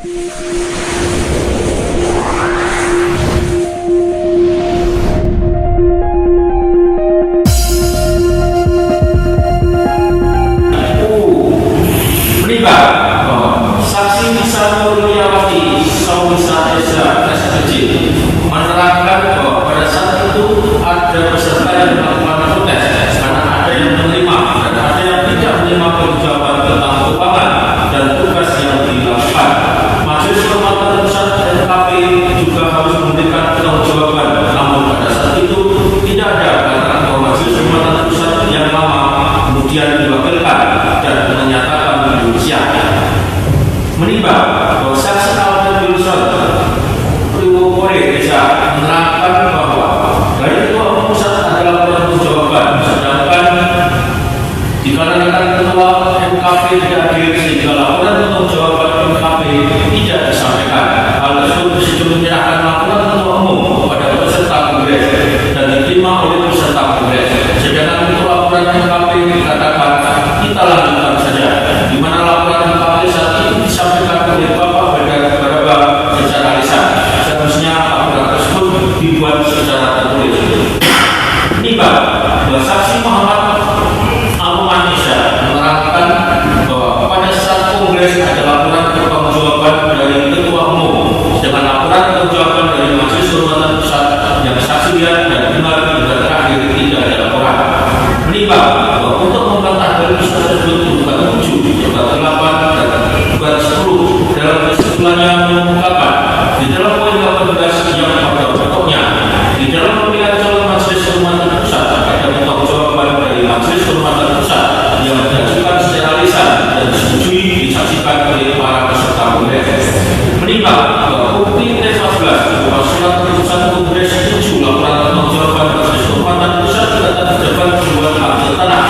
Menimbang bahwa saksi Nisa Nurliawati Saulisa Eza SPJ menerangkan bahwa pada saat itu ada peserta yang melakukan protes karena ada yang menerima dan ada yang tidak menerima perjawaban tentang keuangan dan tugas yang dilakukan. Majelis Kehormatan Pusat NKP juga harus memberikan pertanggungjawaban, namun pada saat itu tidak ada karena bahwa Majelis Kehormatan Pusat yang lama kemudian diwakilkan dan menyatakan demikian. Menimbang bahwa saksi Alden Wilson Priwokore Desa menerangkan bahwa dari ketua pusat adalah pertanggungjawaban, sedangkan dikarenakan ketua NKP tidak hadir sehingga laporan pertanggungjawaban NKP tidak disampaikan. Hal tersebut disitu menyerahkan laporan ketua umum kepada peserta kongres dan diterima oleh peserta kongres. Sedangkan untuk laporan NKP dikatakan kita lanjutkan saja, di mana laporan NKP saat itu disampaikan oleh Bapak Baraba secara lisan. Seharusnya laporan tersebut dibuat secara tertulis. Menimbang bahwa saksi Muhammad Al-Manisha menerangkan bahwa pada saat kongres ada laporan pertanggungjawaban dari ketua umum, sedangkan laporan pertanggungjawaban dari Majelis Kehormatan Pusat yang saksi lihat dan benar hingga terakhir tidak ada laporan. Menimbang bahwa untuk membantah dari tersebut bukan 7, bukan 8, dan bukan 10 dalam kesimpulannya mengungkapkan di dalam poin 18 yang pada pokoknya di dalam pemilihan calon Majelis Kehormatan Pusat ada pertanggungjawaban dari Majelis Kehormatan Pusat yang diajukan secara lisan dan disetujui disaksikan oleh para peserta kongres. Menimbang bahwa bukti T14 berupa surat keputusan kongres 7 laporan pertanggungjawaban Majelis Kehormatan Pusat terdapat pembuat akte tanah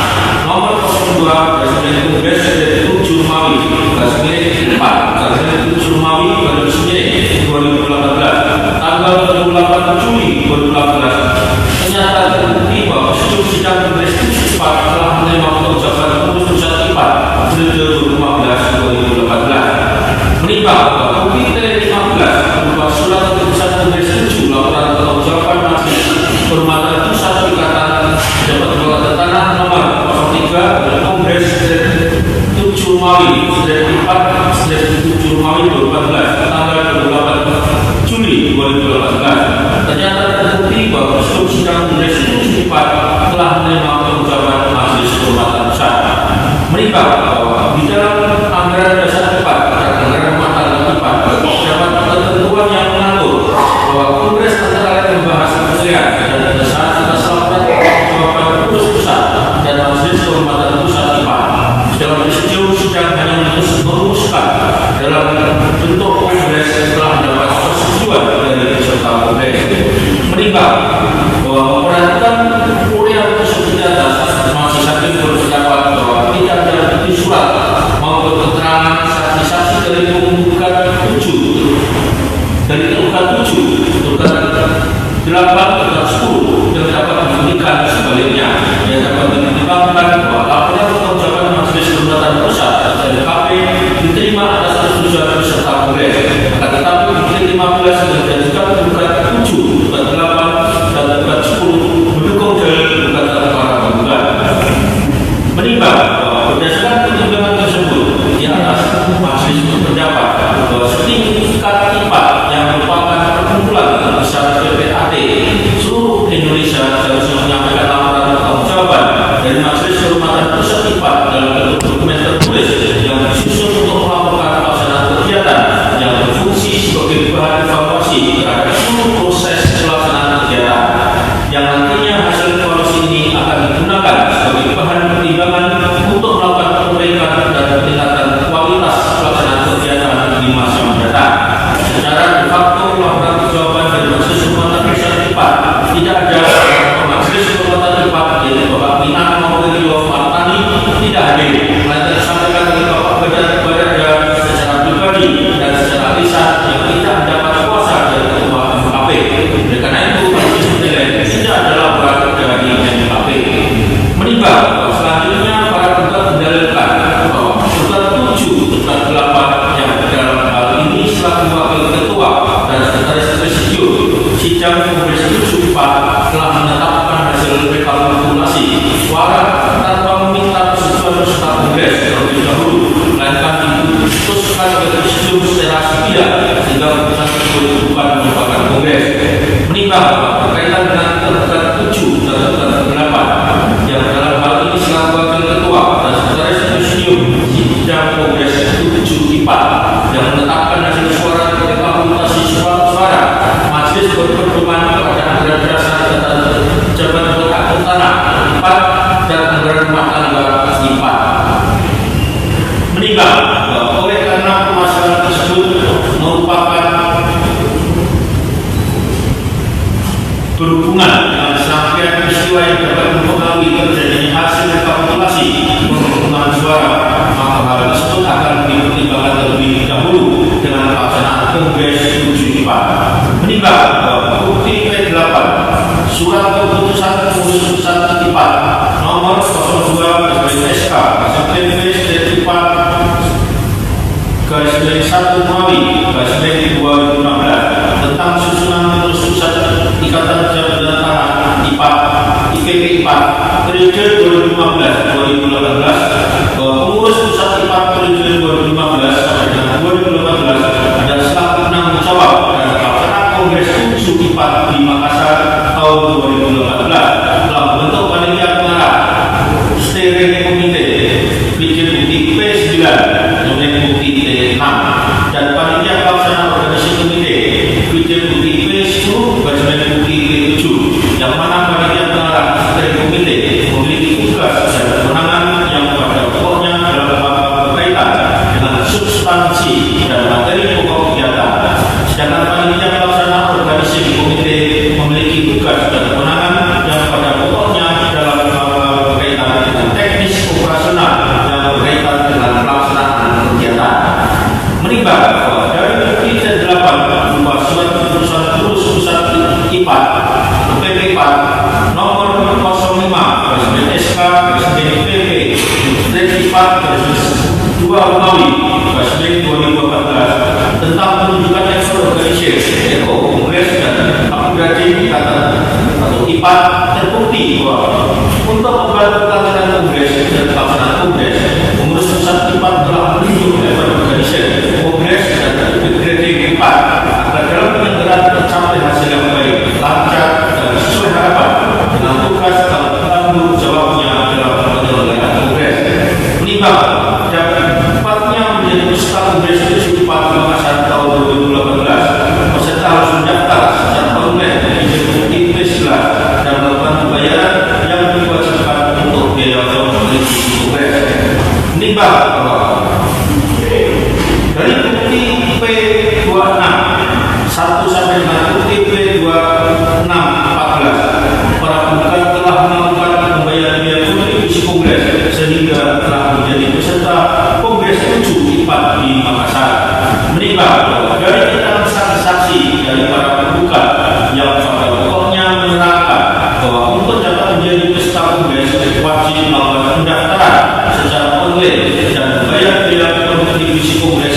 nomor 02 garis kongres 7 Mawi garis miring 4 garis miring 7 Mawi garis miring 2018 tanggal 28 Juli 2018 ternyata terbukti bahwa seluruh sidang kongres 4 telah menerima pertanggungjawaban pengurus pusat IPA periode 2015-2018. Menimbang bahwa bukti T15 berupa surat keputusan kongres 7 laporan pertanggungjawaban Majelis Kehormatan Pusat Ikatan dapat berkata tanah nomor 03 dan kongres 7 Mawi 4/7 Mawi 2014 tanggal 28 Juli 2018 ternyata terbukti bahwa seluruh sidang kongres 4 telah menerima pertanggungjawaban Majelis Kehormatan Pusat. Menimbang bahwa di dalam anggaran dasar 4 dan anggaran rumah tangga 4 terdapat ketentuan yang mengatur bahwa kongres antara lain membahas pemilihan dan pengesahan atas laporan pertanggungjawaban pengurus pusat dan Majelis Kehormatan Pusat IPA. Dalam sejauh sidang hanya merumuskan dalam bentuk kongres setelah mendapat persetujuan dari peserta kongres. Menimbang bahwa memperhatikan uraian tersebut di atas, majelis hakim berpendapat bahwa tidak ada bukti surat maupun keterangan saksi-saksi dari penggugat 7, tergugat 8, tergugat 10 yang dapat dibuktikan sebaliknya. Yang dapat dipertimbangkan bahwa laporan pertanggungjawaban Majelis Kehormatan Pusat (NKP) diterima atas persetujuan peserta kongres. Akan tetapi bukti 15 dan juga tergugat 7, tergugat 8, dan tergugat 10 mendukung dalil gugatan para penggugat. Menimbang bahwa berdasarkan pertimbangan tersebut di atas, majelis berpendapat bahwa sertifikat IPA yang merupakan perkumpulan besar PPAT seluruh Indonesia seharusnya menyampaikan laporan pertanggungjawaban dari Majelis Kehormatan Pusat IPA dalam bentuk dokumen tertulis yang disusun untuk melakukan pelaksanaan kegiatan yang berfungsi sebagai bahan evaluasi terhadap seluruh proses pelaksanaan kegiatan, yang nantinya hasil evaluasi ini akan digunakan sebagai bahan pertimbangan untuk melakukan perbaikan dan peningkatan kualitas pelaksanaan kegiatan di masa mendatang. Secara de facto laporan pertanggungjawaban dari Majelis Kehormatan Pusat IPA tidak ada. Majelis Kehormatan IPA yaitu Bapak Minan Maulidi Martani tidak hadir, melainkan disampaikan oleh Bapak Barada secara pribadi dan secara lisan yang tidak mendapat kuasa dari Ketua MKP. Oleh karena itu, majelis menilai tidak ada laporan dari MKP. Menimbang bahwa selanjutnya para penggugat mendalilkan bahwa tergugat 7, tergugat 8 yang dalam hal ini sidang Kongres 74 telah menetapkan hasil rekapitulasi suara tanpa meminta persetujuan peserta Kongres terlebih dahulu, melainkan diputuskan oleh presidium secara sepihak sehingga keputusan tersebut bukan merupakan Kongres. Menimbang berkaitan dengan tergugat 7 dan tergugat 8 yang dalam hal ini selaku wakil ketua dan sekretaris presidium sidang Kongres 74 yang menetapkan hasil suara rekapitulasi suara majelis berpedoman kepada anggaran dasar dan jabatan kotak tanah 4 dan anggaran rumah tangga 4. Menimbang bahwa oleh karena permasalahan tersebut merupakan berhubungan dengan serangkaian peristiwa yang dapat mempengaruhi terjadinya hasil rekapitulasi penghitungan suara, maka hal tersebut akan dipertimbangkan terlebih dahulu dengan pelaksanaan Kongres 74. Menimbang bahwa bukti P8 surat keputusan pengurus pusat 4 nomor 02 SK PP 4 1 Mawi 2016 tentang susunan pengurus pusat Ikatan Jabatan Tanah IPA IPP 4 periode 2015-2018 bahwa pengurus pusat IPA periode 2015 sampai dengan 2018 adalah selaku penanggung jawab dan pelaksanaan Kongres 74 di Makassar tahun 2018 telah membentuk panitia pengarah steering komite bikin bukti P9 dan bukti T6 dan panitia pelaksana organisasi komite bikin bukti P10 dan bukti T7 yang mana panitia pengarah steering komite memiliki tugas dan kewenangan yang pada pokoknya dalam berkaitan dengan substansi dan materi pokok kegiatan, sedangkan panitia pelaksana organisasi komite memiliki tugas dan kewenangan yang pada pokoknya dalam berkaitan dengan teknis operasional yang berkaitan dengan pelaksanaan kegiatan. Menimbang bahwa dari bukti T8 berupa surat keputusan pengurus pusat IPA PP 4 nomor 05 SK PP T4 2 Mawi 2014 tentang penunjukan ekor organisasi Eko Kongres dan Akuntansi Ikatan atau IPA terbukti bahwa untuk membantu pelaksanaan Kongres dan pelaksanaan Kongres pengurus pusat IPA telah menunjuk ekor organisasi Kongres dan Grading IPA agar dalam penyelenggaraan tercapai hasil yang baik, lancar dan sesuai harapan dengan tugas dan tanggung jawabnya dalam penyelenggaraan Kongres. Menimbang dapatnya menjadi peserta Kongres 74 Makassar tahun 2018, peserta harus mendaftar secara online di bukti P11 dan melakukan pembayaran yang diwajibkan untuk biaya mengikuti Kongres. Menimbang bahwa dari bukti P26 1 sampai dengan bukti P26 14 para penggugat telah melakukan pembayaran biaya kontribusi Kongres sehingga telah menjadi peserta Kongres 74 di Makassar. Menimbang bahwa dari keterangan saksi-saksi dari para penggugat yang pada pokoknya menerangkan bahwa untuk dapat menjadi peserta Kongres wajib melakukan pendaftaran secara online dan membayar biaya kontribusi Kongres